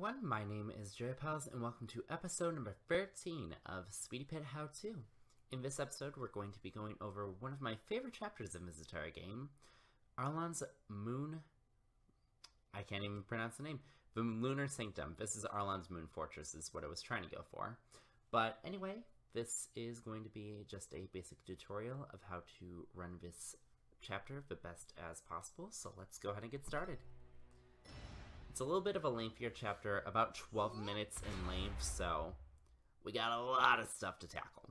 everyone, my name is Joeypals and welcome to episode number 13 of Speedy Pit How To. In this episode, we're going to be going over one of my favorite chapters in this entire game, Arlon's Moon... I can't even pronounce the name. The Lunar Sanctum. This is Arlon's Moon Fortress is what I was trying to go for. But anyway, this is going to be just a basic tutorial of how to run this chapter the best as possible, so let's go ahead and get started. It's a little bit of a lengthier chapter, about 12 minutes in length, so we got a lot of stuff to tackle.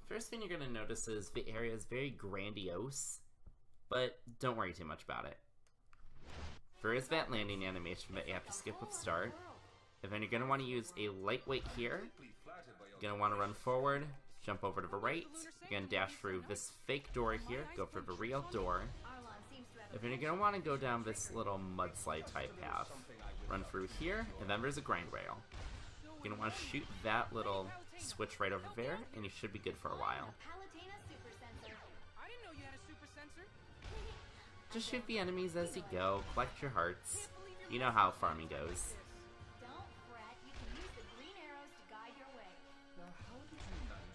First thing you're going to notice is the area is very grandiose, but don't worry too much about it. There is that landing animation that you have to skip with start, and then you're going to want to use a lightweight here. You're going to want to run forward, jump over to the right, you're going to dash through this fake door here, go for the real door. And then you're going to want to go down this little mudslide type path. Run through here, and then there's a grind rail. You're going to want to shoot that little switch right over there, and you should be good for a while. Just shoot the enemies as you go, collect your hearts. You know how farming goes.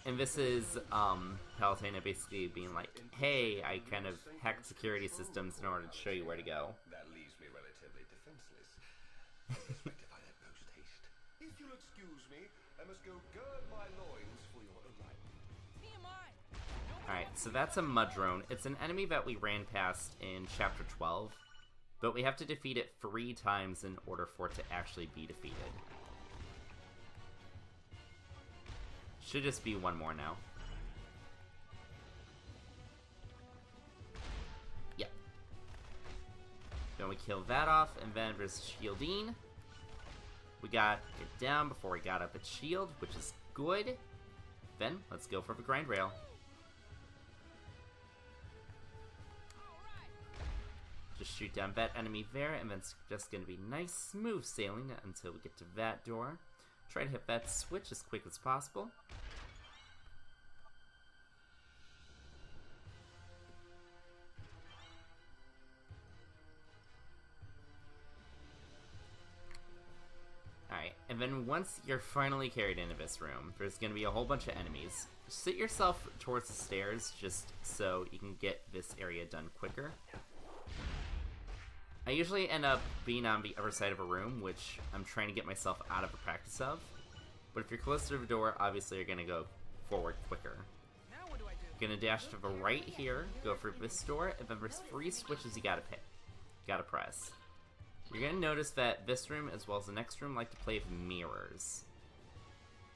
And this is Palutena basically being like, hey, I kind of hacked security systems in order to show you where to go. That leaves me relatively defenseless. I suspect if I had post-haste. If you'll excuse me, I must go gird my loins for your arrival. Alright, so that's a Mudrone. It's an enemy that we ran past in Chapter 12, but we have to defeat it 3 times in order for it to actually be defeated. Should just be one more now. Yep. Then we kill that off, and then there's shielding. We got it down before we got up its shield, which is good. Then, let's go for the grind rail. Just shoot down that enemy there, and then it's just going to be nice, smooth sailing until we get to that door. Try to hit that switch as quick as possible. Alright, and then once you're finally carried into this room, there's going to be a whole bunch of enemies. Sit yourself towards the stairs just so you can get this area done quicker. I usually end up being on the other side of a room, which I'm trying to get myself out of the practice of. But if you're close to the door, obviously you're going to go forward quicker. You're going to dash to the right here, go for this door, and then there's 3 switches you gotta pick. Gotta press. You're going to notice that this room, as well as the next room, like to play with mirrors.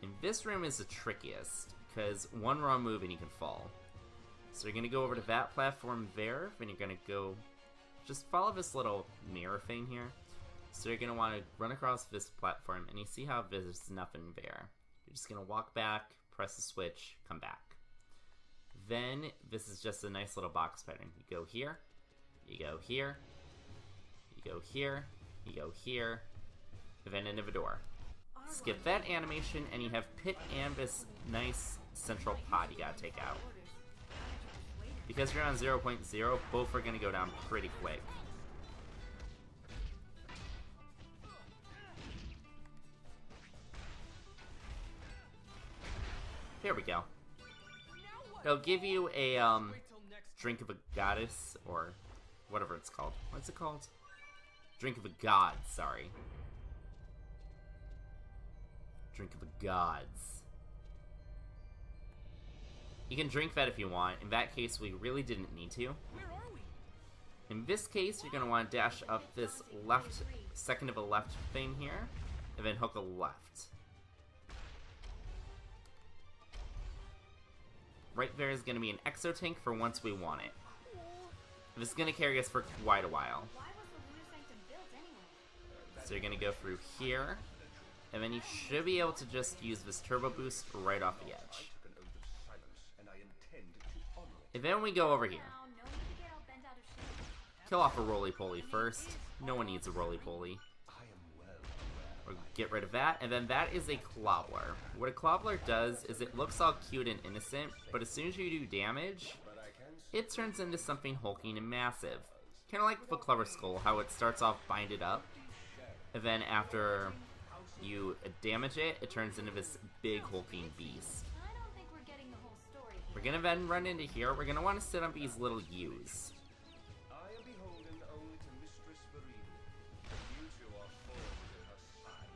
And this room is the trickiest, because one wrong move and you can fall. So you're going to go over to that platform there, and you're going to go... just follow this little mirror thing here. So you're going to want to run across this platform, and you see how there's nothing there. You're just going to walk back, press the switch, come back. Then, this is just a nice little box pattern. You go here, you go here, you go here, you go here, and then into the door. Skip that animation, and you have Pit and this nice central pod you gotta take out. Because you're on 0.0, both are going to go down pretty quick. Here we go. It'll give you a drink of a goddess, or whatever it's called. What's it called? Drink of a god, sorry. Drink of the gods. You can drink that if you want. In that case, we really didn't need to. In this case, you're going to want to dash up this left, second of a left thing here, and then hook a left. Right there is going to be an exo tank for once we want it. This is going to carry us for quite a while. So you're going to go through here, and then you should be able to just use this turbo boost right off the edge. And then we go over here. Kill off a roly-poly first. No one needs a roly-poly. Or get rid of that. And then that is a Clobbler. What a Clobbler does is it looks all cute and innocent, but as soon as you do damage, it turns into something hulking and massive. Kind of like the Clever Skull, how it starts off binded up, and then after you damage it, it turns into this big hulking beast. We're gonna then run into here. We're gonna want to sit on these little U's. I am beholden only to Mistress Vereen. You two are formed in her side.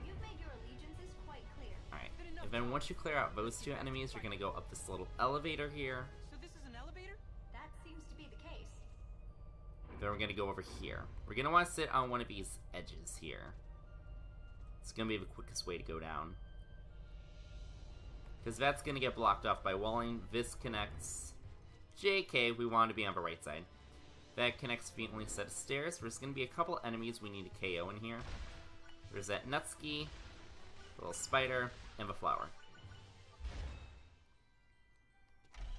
You've made your allegiances quite clear. Alright, and then once you clear out those two enemies, you're gonna go up this little elevator here. So this is an elevator? That seems to be the case. Then we're gonna go over here. We're gonna want to sit on one of these edges here. It's gonna be the quickest way to go down. Because that's gonna get blocked off by walling. This connects JK, we want to be on the right side. That connects the only set of stairs. There's gonna be a couple enemies we need to KO in here. There's that Nutski, little spider, and the flower.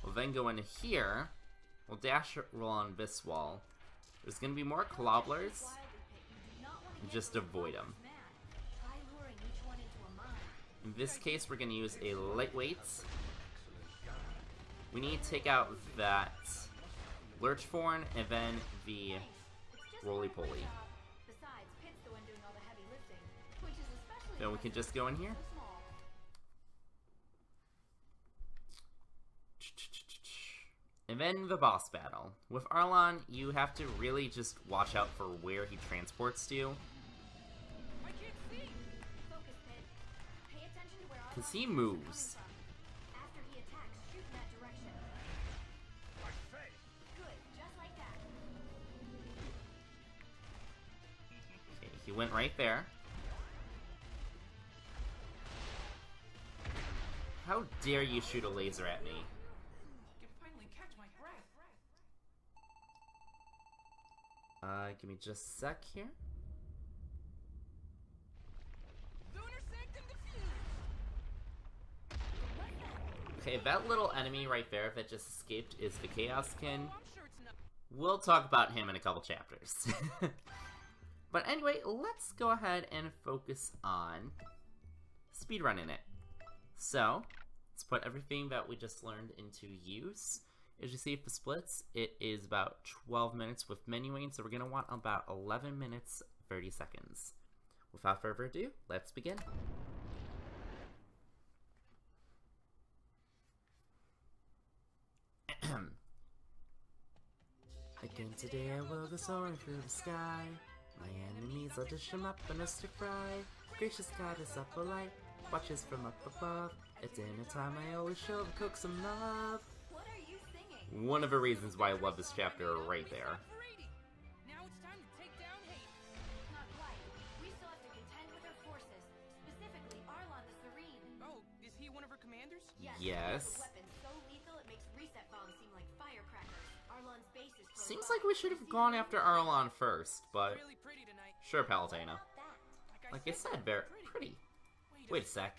We'll then go into here. We'll dash roll on this wall. There's gonna be more clobblers. Just avoid them. In this case, we're gonna use a lightweight. We need to take out that Lurchthorn and then the Roly-Poly. Then we can just go in here. And then the boss battle. With Arlon, you have to really just watch out for where he transports to. Because he moves. After he attacks, shoot in that direction. Good, just like that. Okay, he went right there. How dare you shoot a laser at me? I can finally catch my breath. Give me just a sec here. Okay, that little enemy right there that just escaped is the Chaoskin. We'll talk about him in a couple chapters. But anyway, let's go ahead and focus on speedrunning it. So, let's put everything that we just learned into use. As you see for splits, it is about 12 minutes with menuing, so we're going to want about 11 minutes, 30 seconds. Without further ado, let's begin. Again today I will go soaring through the sky. My enemies I'll dish them up in a stir fry. Gracious goddess up a light, watches from up above. At dinner time I always show the cook some love. What are you singing? One of the reasons why I love this chapter right there. Now it's time to take down Hades. Not quite. We still have to contend with her forces. Specifically, Arlon the Serene. Oh, is he one of her commanders? Yes. Yes. He has a weapon so lethal it makes reset bombs seem like firecrackers. Arlon's base is Seems like we should have gone after Arlon first, but Really pretty tonight. sure, Palutena. that. Like I said, they're pretty. Wait a sec.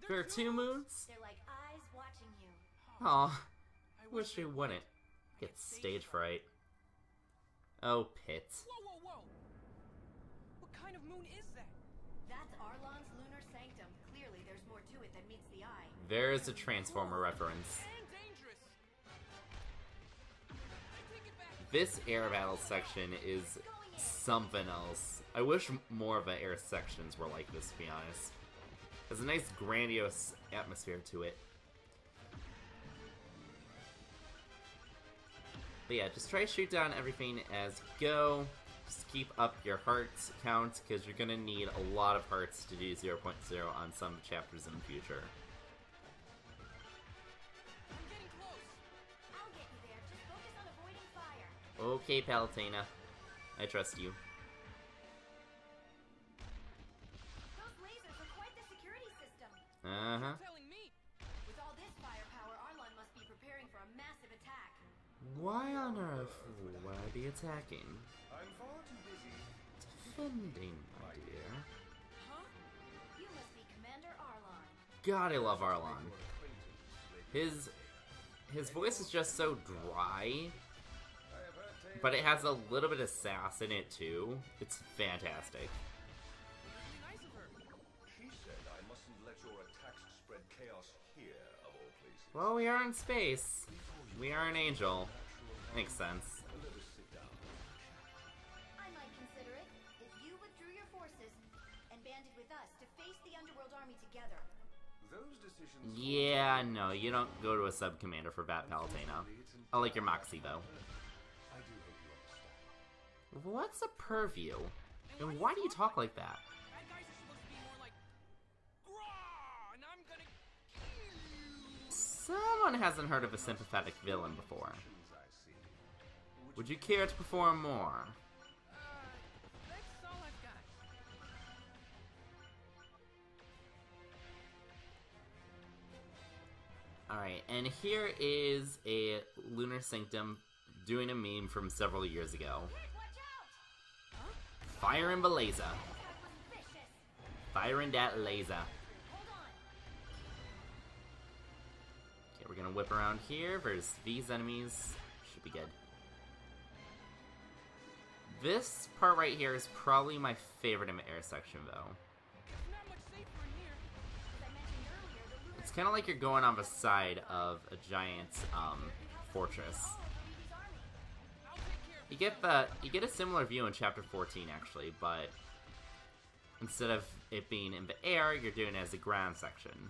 There are two moons? They're like eyes watching you. Aw, I wish we wouldn't. Get stage fright. Oh, Pit. Whoa, whoa, whoa! What kind of moon is that? That's Arlon's lunar sanctum. Clearly, there's more to it than meets the eye. There's a Transformer reference. And dangerous. I take it back. This air battle section is something else. I wish more of the air sections were like this, to be honest. There's a nice grandiose atmosphere to it. But yeah, just try to shoot down everything as you go. Just keep up your hearts count, because you're gonna need a lot of hearts to do 0.0 on some chapters in the future. I'm getting close. I'll get you there. Just focus on avoiding fire. Okay, Palutena. I trust you. Those lasers are quite the security system. Uh-huh. Telling me. With all this firepower, Arlon must be preparing for a massive attack. Why on earth would I be attacking? I'm far too busy. Defending, my dear. Huh? You must be Commander Arlon. God, I love Arlon. His voice is just so dry, but it has a little bit of sass in it too. It's fantastic. Really nice of her. She said I mustn't let your attacks spread chaos here, of all places. Well, we are in space. We are an angel. Makes sense. Let us sit down. together. Those decisions. Yeah, no, you don't go to a sub-commander for Vat Palutena. I like your Moxie, though. I do hope you understand. What's a purview? And why do you talk like that? Bad guys are supposed to be more like, "Grah!" and I'm gonna kill you. Someone hasn't heard of a sympathetic villain before. I see. Would you care to perform more? That's all I've got. Alright, and here is a Lunar Sanctum doing a meme from several years ago. Watch out! Fire and Belaza. That was vicious. Firing that laser. Hold on. Okay, we're gonna whip around here versus these enemies. Should be good. This part right here is probably my favorite in the air section, though. It's not much safer in here. As I mentioned earlier, the lunar It's kind of like you're going on the side of a giant fortress. all of Luigi's army. I'll take care of You get a similar view in chapter 14 actually, but instead of it being in the air, you're doing it as a ground section.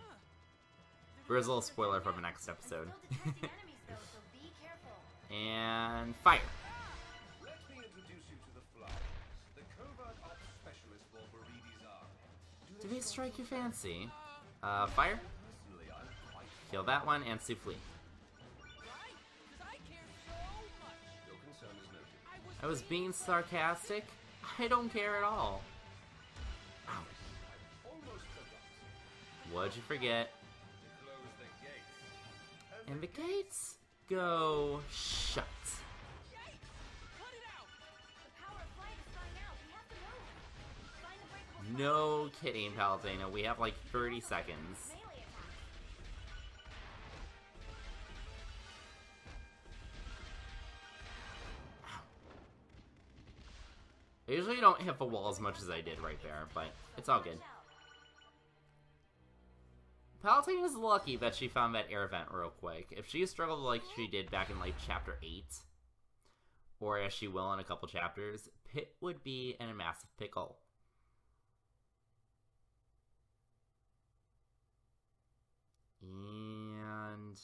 There's a little spoiler for the next episode. Still detecting enemies though, so be careful. And fire. Let me introduce you to the Flyers, the covert ops specialist for Buridi's army. Do they strike your fancy? Fire. Personally, I'm quite Kill that one and souffle. Right? Because I care so much. Your concern is noted. I was being sarcastic. I don't care at all. Ow. Almost forgot What'd you forget? to close the gates. And the gates go shut. Yikes! Cut it out! The power of flight is running out. We have to move. Find the breakable No kidding, Palutena. We have like 30 seconds. melee attack. I usually don't hit the wall as much as I did right there, but it's all good. Palutena's lucky that she found that air vent real quick. If she struggled like she did back in like chapter 8, or as she will in a couple chapters, Pit would be in a massive pickle. And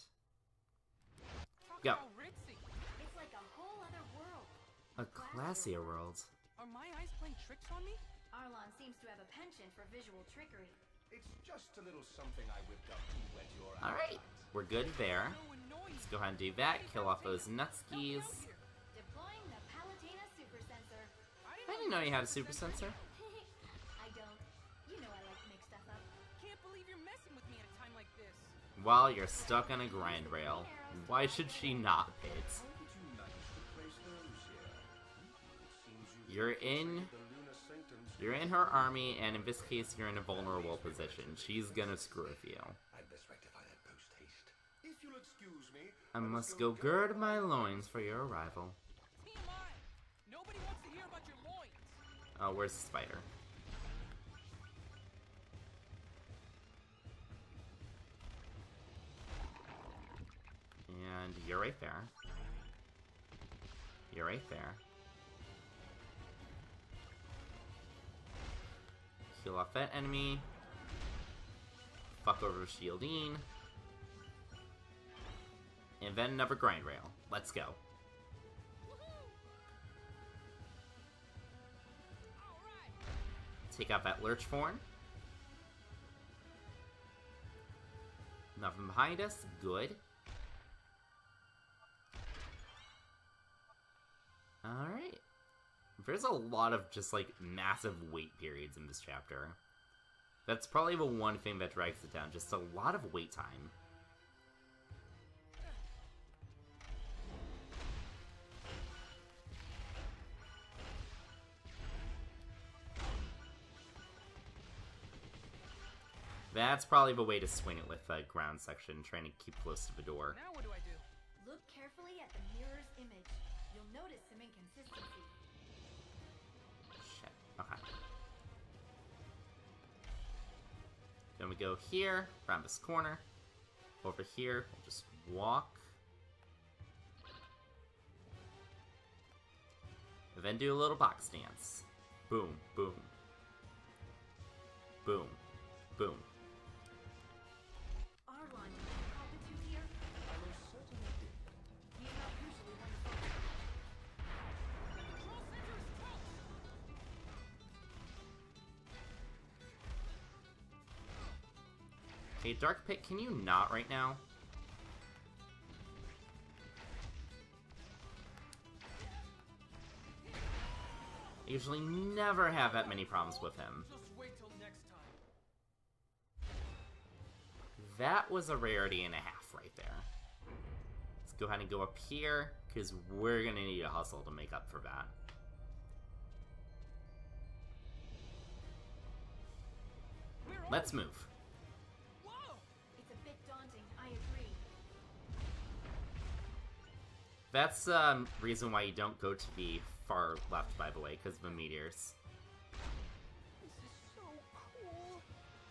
Talk Go. about ritzy. It's like a whole other world. a classier world. Are my eyes playing tricks on me? Arlon seems to have a penchant for visual trickery. It's just a little something I whipped up to whet your Alright, we're good there. So annoying. Let's go ahead and do that. Kill off those nutskis. Deploying the Palutena super sensor. I didn't know you had a super sensor. I don't. You know I like to make stuff up. Can't believe you're messing with me at a time like this. While you're stuck on a grind rail. Why should she not pit? How did you manage to place those here? It seems you You're in the Lunar Sanctums. You're in her army, and in this case, you're in a vulnerable position. She's gonna screw with you. I'd best rectify that post haste. If you'll excuse me, I must go gird my loins for your arrival. TMI! Nobody wants to hear about your loins. Oh, where's the spider? And you're right there. You're right there. Heal off that enemy. Fuck over shielding. And then another grind rail. Let's go. Take out that lurch form. Nothing behind us. Good. Alright. There's a lot of just like massive wait periods in this chapter. That's probably the one thing that drags it down. Just a lot of wait time. That's probably the way to swing it with the ground section, trying to keep close to the door. Now what do I do? Look carefully at the mirror's image. You'll notice some inconsistency. Shit. Okay. Then we go here, around this corner. Over here, we'll just walk. And then do a little box dance. Boom, boom. Boom, boom. Hey, Dark Pit, can you not right now? I usually never have that many problems with him. Just wait till next time. That was a rarity and a half right there. Let's go ahead and go up here, because we're going to need a hustle to make up for that. Let's move. Whoa! It's a bit daunting, I agree. That's reason why you don't go to the far left, by the way, because of the meteors. This is so cool.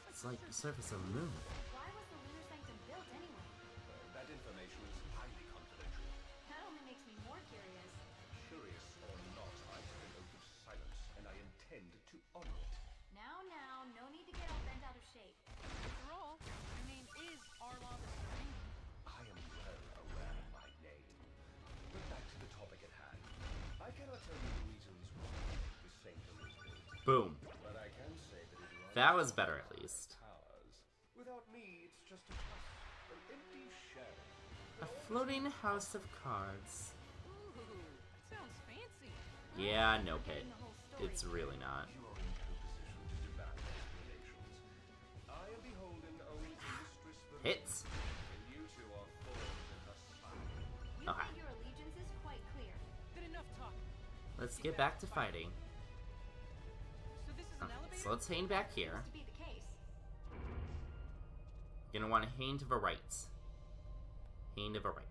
It's like the surface of the moon. Why was the lunar sanctum built anyway? That information is highly confidential. That only makes me more curious. Curious or not, I have an oath of silence, and I intend to honor it. Now, no need to get all bent out of shape. After all, your name is Arla the Supreme. I am well aware of my name. But back to the topic at hand. I cannot tell you the reasons why the sanctum was built, Boom. but I can say that it runs That was better, at least. powers. Without me, it's just a husk, an empty shell. A floating house of cards. Ooh, that sounds fancy. Yeah, no, Pit. The whole story. It's really not. You are in no position to demand explanations. I am beholden only to Mistress Verona, Hits. and you two are thorns in her side. You Okay. think your allegiance is quite clear. Then enough talk. Let's get back to fighting. So this is an Okay, elevator? so let's hang back here. Seems to be the case. Gonna want to hang to the right. Hang to the right.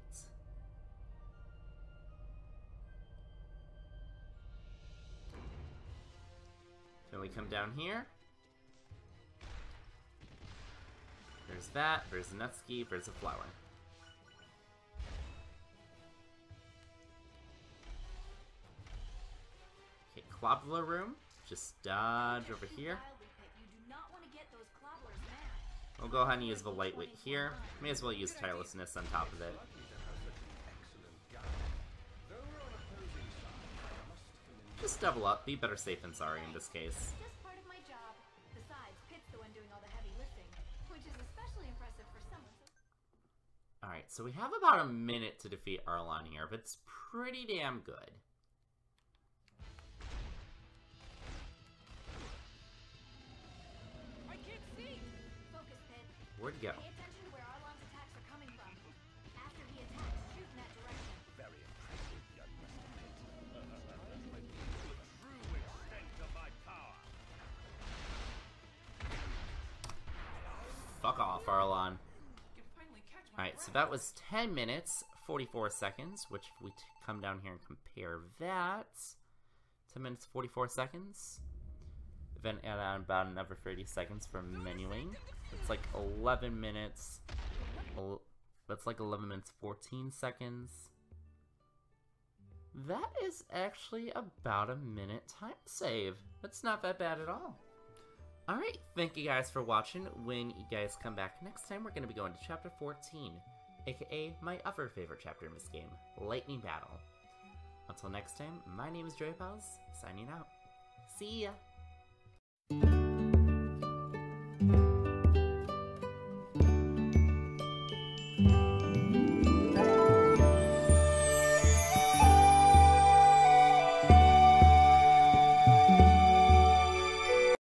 Then we come down here. There's that, there's a nutski, there's a flower. Okay, Clobula room. Just dodge over here. Wildly, Pit. You do not want to get those clobblers mad. We'll go ahead and use the lightweight here. May as well use tirelessness on top of it. Lucky to have such an excellent guide. Though we're on opposing sides, I must commend Just double up. Be better safe than sorry in this case. Just part of my job. Besides, Pit's the one doing all the heavy lifting, which is especially impressive for someone so... Alright, so we have about a minute to defeat Arlon here, but it's pretty damn good. I can't see. Focus, Pit. Where'd he go? Pay attention to where Arlon's attacks are coming from. After he attacks, shoot in that direction. very impressive, young Mr. Pitt. True extent of my power. Fuck off, Arlon. I can finally catch my Alright, so breath. that was 10 minutes, 44 seconds, which if we come down here and compare that, 10 minutes, 44 seconds, then add on about another 30 seconds for menuing. It's like 11 minutes, that's like 11 minutes, 14 seconds. That is actually about a minute time save. That's not that bad at all. Alright, thank you guys for watching. When you guys come back next time, we're going to be going to Chapter 14, aka my other favorite chapter in this game, Lightning Battle. Until next time, my name is Joeypals, signing out. See ya!